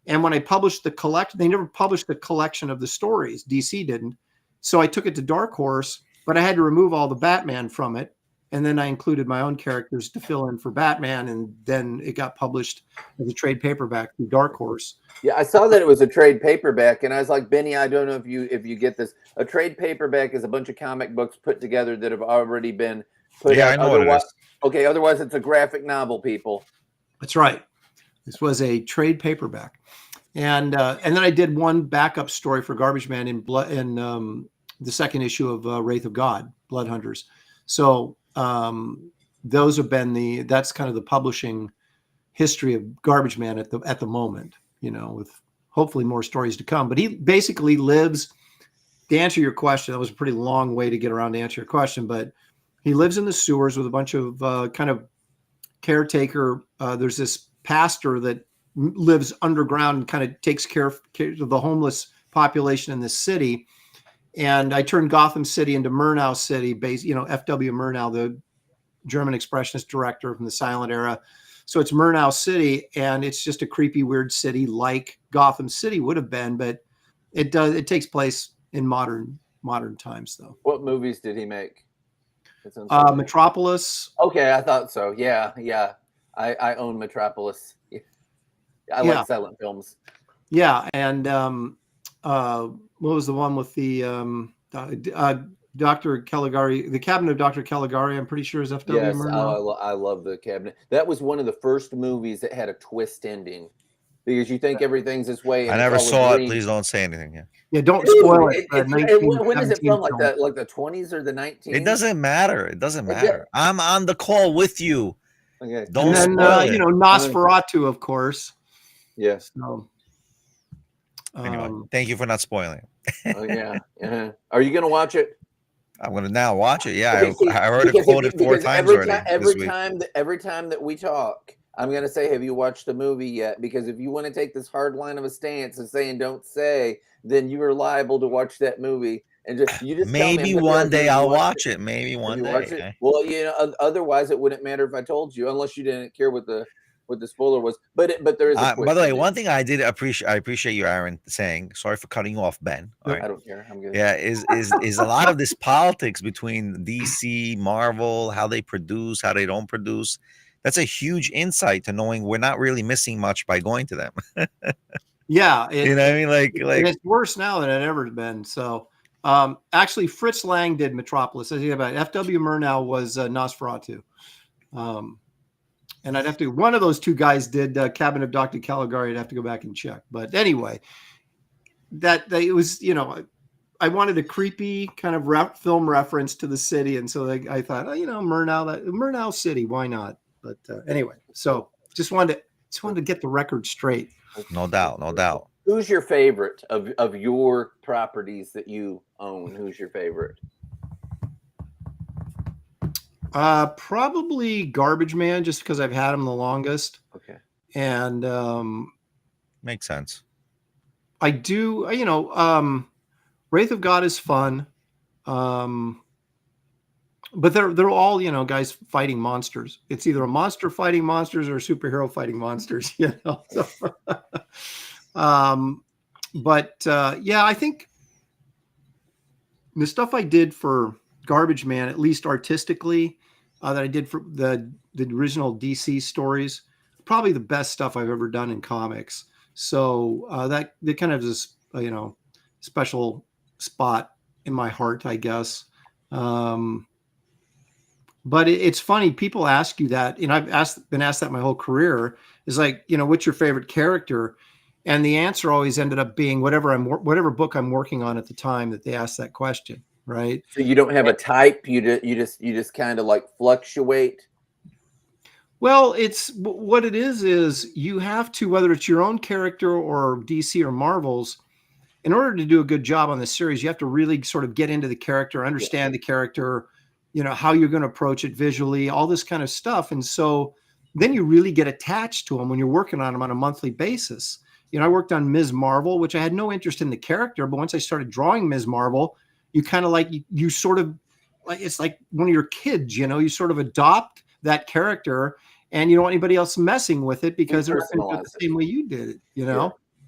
And when I published the collection, they never published the collection of the stories. DC didn't. So I took it to Dark Horse, but I had to remove all the Batman from it. And then I included my own characters to fill in for Batman. And then it got published as a trade paperback through Dark Horse. Yeah, I saw that it was a trade paperback, and I was like, Benny, I don't know if you get this. A trade paperback is a bunch of comic books put together that have already been put out. I know what it is. Okay, otherwise it's a graphic novel, people. That's right. This was a trade paperback, and then I did one backup story for Garbage Man in the second issue of Wraith of God, Blood Hunters. So those have been that's kind of the publishing history of Garbage Man at the moment. With hopefully more stories to come. But he basically lives. To answer your question, that was a pretty long way to get around to answer your question, but he lives in the sewers with a bunch of kind of caretaker. There's this pastor that lives underground and kind of takes care of the homeless population in this city. And I turned Gotham City into Murnau City, F.W. Murnau, the German expressionist director from the silent era. So it's Murnau City, and it's just a creepy, weird city like Gotham City would have been, but it takes place in modern times, though. What movies did he make? Metropolis. Okay, I thought so. Yeah. I own Metropolis. I like silent films. Yeah, and what was the one with the Dr. Caligari, the Cabinet of Dr. Caligari, I'm pretty sure is F.W. Yes, Murnau. I love the Cabinet. That was one of the first movies that had a twist ending, because you think everything's this way. I never saw it. Please don't say anything. Yeah, don't spoil it. When is it from? Like the 20s or the 19s? It doesn't matter. It doesn't matter. I'm on the call with you. Okay. Don't spoil it. Nosferatu, of course. Yes. So, anyway, thank you for not spoiling. Yeah. Are you going to watch it? I'm going to now watch it. Yeah, I already quoted 4 times already. Every time that we talk, I'm going to say, have you watched the movie yet? Because if you want to take this hard line of a stance and saying don't say, then you are liable to watch that movie. And you just maybe one day I'll watch it. Maybe one day. Okay. Well, otherwise it wouldn't matter if I told you, unless you didn't care what the spoiler was. But there is. By the way, one thing I appreciate you, Aaron, saying. Sorry for cutting you off, Ben. All right. I don't care. I'm good. Yeah, is a lot of this politics between DC, Marvel, how they produce, how they don't produce. That's a huge insight to knowing we're not really missing much by going to them. Yeah, you know what I mean? Like it's worse now than it ever been. So, actually, Fritz Lang did Metropolis. I think about it. F.W. Murnau was Nosferatu. And I'd have to. One of those two guys did Cabinet of Dr. Caligari. I'd have to go back and check. But anyway, it was. I wanted a creepy kind of film reference to the city, and so I thought, Murnau City, why not? But anyway, so just wanted to get the record straight. No doubt. Who's your favorite of your properties that you own? Who's your favorite? Probably Garbage Man, just because I've had him the longest. Okay. And makes sense. I do, Wraith of God is fun. But they're all, guys fighting monsters. It's either a monster fighting monsters or a superhero fighting monsters, I think the stuff I did for Garbage Man, at least artistically, that I did for the original DC stories, probably the best stuff I've ever done in comics. So that kind of is, special spot in my heart, I guess. But it's funny. People ask you that, I've been asked that my whole career, is like, what's your favorite character? And the answer always ended up being whatever book I'm working on at the time that they asked that question. Right. So you don't have a type. You just kind of like fluctuate. Well, it's what it is you have to, whether it's your own character or DC or Marvel's, in order to do a good job on the series, you have to really sort of get into the character, understand the character, how you're going to approach it visually, all this kind of stuff. And so then you really get attached to them when you're working on them on a monthly basis. I worked on Ms. Marvel, which I had no interest in the character, but once I started drawing Ms. Marvel, you kind of like, you sort of like, it's like one of your kids, you sort of adopt that character and you don't want anybody else messing with it because they're not going to do it the same way you did it,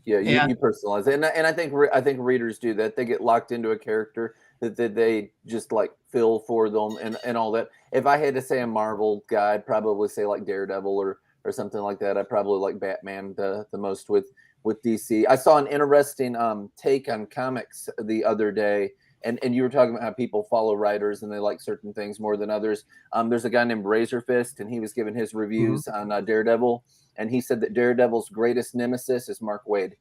Yeah, you personalize it. And I think readers do that. They get locked into a character that they just like feel for them and all that. If I had to say a Marvel guy, I'd probably say like Daredevil or something like that. I probably like Batman the most with DC. I saw an interesting take on comics the other day. And you were talking about how people follow writers and they like certain things more than others. There's a guy named Razor Fist, and he was giving his reviews on Daredevil, and he said that Daredevil's greatest nemesis is Mark Waid.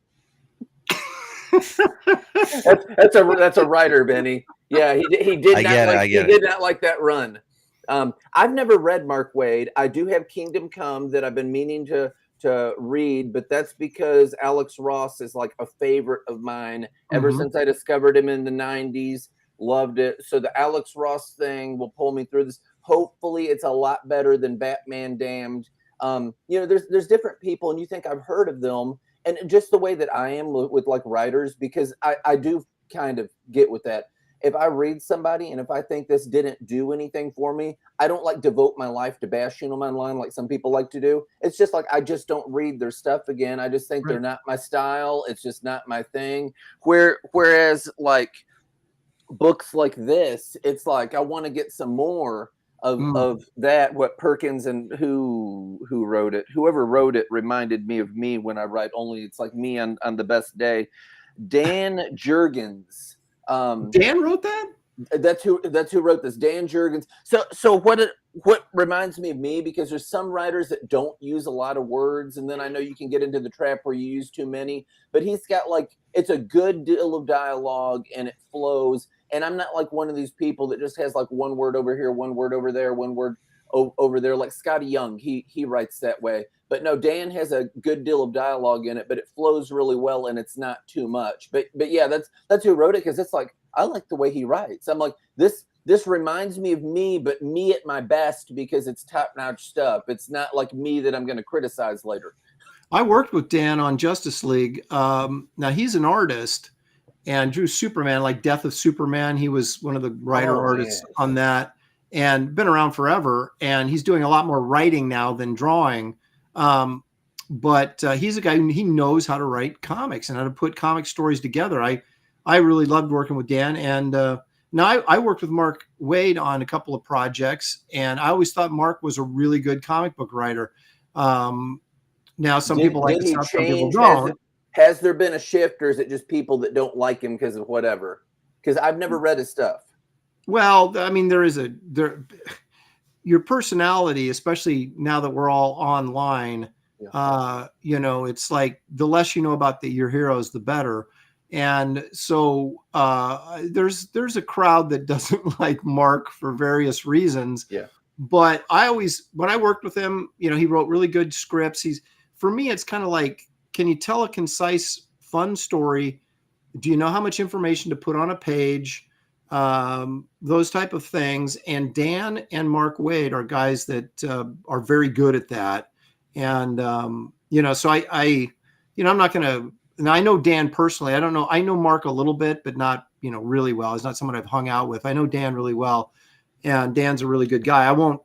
that's a writer, Benny. Yeah, he did not like that run. I've never read Mark Waid. I do have Kingdom Come that I've been meaning to read, but that's because Alex Ross is like a favorite of mine ever since I discovered him in the 90s. Loved it. So the Alex Ross thing will pull me through this. Hopefully it's a lot better than Batman Damned. There's different people and you think I've heard of them, and just the way that I am with like writers, because I do kind of get with that. If I read somebody and if I think this didn't do anything for me, I don't like devote my life to bashing them online like some people like to do. It's just like I just don't read their stuff again. I just think they're not my style. It's just not my thing. Whereas like books like this, it's like I want to get some more of that. What Perkins and who wrote it, whoever wrote it reminded me of me when I write. Only it's like me on the best day. Dan Jurgens. Dan wrote that? That's who wrote this. Dan Jurgens. So what reminds me of me, because there's some writers that don't use a lot of words, and then I know you can get into the trap where you use too many, but he's got like, it's a good deal of dialogue and it flows. And I'm not like one of these people that just has like one word over here, one word over there, one word over there, like Scotty Young. He writes that way. But no, Dan has a good deal of dialogue in it, but it flows really well and it's not too much. But yeah, that's who wrote it, because it's like, I like the way he writes. I'm like, this reminds me of me, but me at my best, because it's top-notch stuff. It's not like me that I'm going to criticize later. I worked with Dan on Justice League. Now he's an artist and drew Superman, like Death of Superman. He was one of the artists on that, and been around forever. And he's doing a lot more writing now than drawing. But he's a guy who he knows how to write comics and how to put comic stories together. I really loved working with Dan. And now I worked with Mark Waid on a couple of projects, and I always thought Mark was a really good comic book writer. Now some people like this stuff, some people don't. Has there been a shift, or is it just people that don't like him because of whatever? Because I've never read his stuff. Well, I mean, your personality, especially now that we're all online, it's like the less you know about your heroes, the better. And so there's a crowd that doesn't like Mark for various reasons. Yeah. But when I worked with him, he wrote really good scripts. For me, it's kind of like, can you tell a concise, fun story? Do you know how much information to put on a page? Those type of things. And Dan and Mark Waid are guys that are very good at that. And, so I'm not going to, and I know Dan personally. I don't know. I know Mark a little bit, but not, really well. He's not someone I've hung out with. I know Dan really well, and Dan's a really good guy. I won't,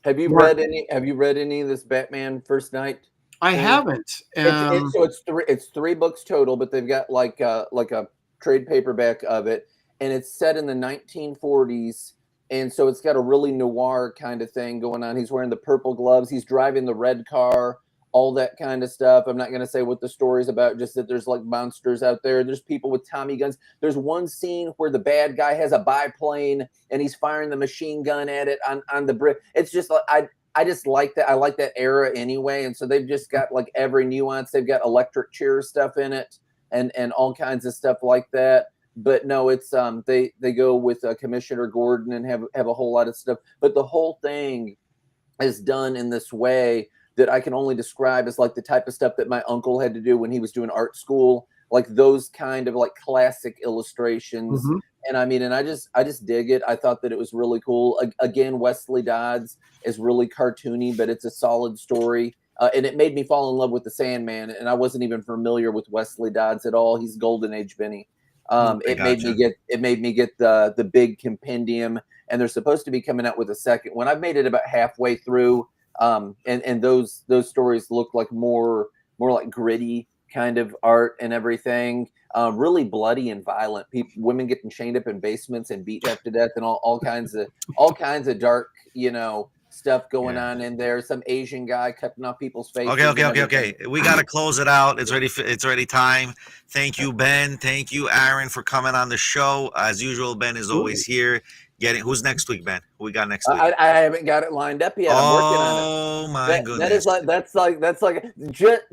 Have you read any of this Batman First Night? I haven't. So it's three books total, but they've got like a trade paperback of it, and it's set in the 1940s. And so it's got a really noir kind of thing going on. He's wearing the purple gloves. He's driving the red car, all that kind of stuff. I'm not going to say what the story's about, just that there's like monsters out there. There's people with Tommy guns. There's one scene where the bad guy has a biplane and he's firing the machine gun at it on the bridge. It's just like, I just like that. I like that era anyway. And so they've just got like every nuance. They've got electric chair stuff in it and all kinds of stuff like that. But no, it's they go with Commissioner Gordon and have a whole lot of stuff. But the whole thing is done in this way that I can only describe as like the type of stuff that my uncle had to do when he was doing art school, like those kind of like classic illustrations. Mhm. And I mean, and I just dig it. I thought that it was really cool. Again, Wesley Dodds is really cartoony, but it's a solid story. And it made me fall in love with the Sandman. And I wasn't even familiar with Wesley Dodds at all. He's Golden Age Benny. It made me get the big compendium, and they're supposed to be coming out with a second one. I've made it about halfway through, and those stories look like more like gritty kind of art and everything. Really bloody and violent. Women getting chained up in basements and beat half to death, and all kinds of dark, stuff going on in there. Some Asian guy cutting off people's faces. Okay. We gotta close it out. It's already time. Thank you, Ben. Thank you, Aaron, for coming on the show. As usual, Ben is always here. Who's next week, Ben? Who we got next week? I haven't got it lined up yet. I'm working on it. Oh my goodness! That's like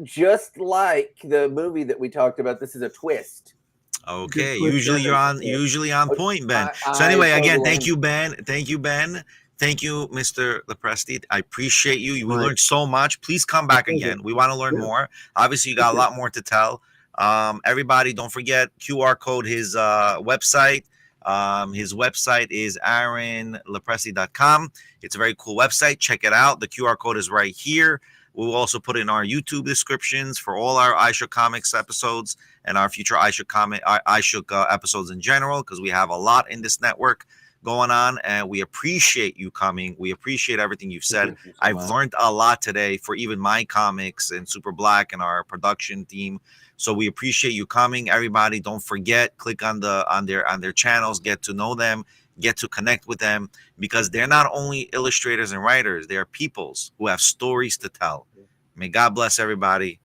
just like the movie that we talked about. This is a twist. Okay, usually on point, Ben. So anyway, again, thank you, Ben. Thank you, Ben. Thank you, Mr. LaPresti. I appreciate you. We learned so much. Please come back again. We want to learn more. Obviously, you got a lot more to tell. Everybody, don't forget QR code his website. His website is aaronlopresti.com. It's a very cool website. Check it out. The QR code is right here. We'll also put in our YouTube descriptions for all our Ishook Comics episodes and our future Ishook episodes in general, because we have a lot in this network going on, and we appreciate you coming. We appreciate everything you've said. I've learned a lot today for even my comics and Super Black and our production team. So we appreciate you coming. Everybody, don't forget, click on their channels, get to know them, get to connect with them, because they're not only illustrators and writers, they are peoples who have stories to tell. May God bless everybody.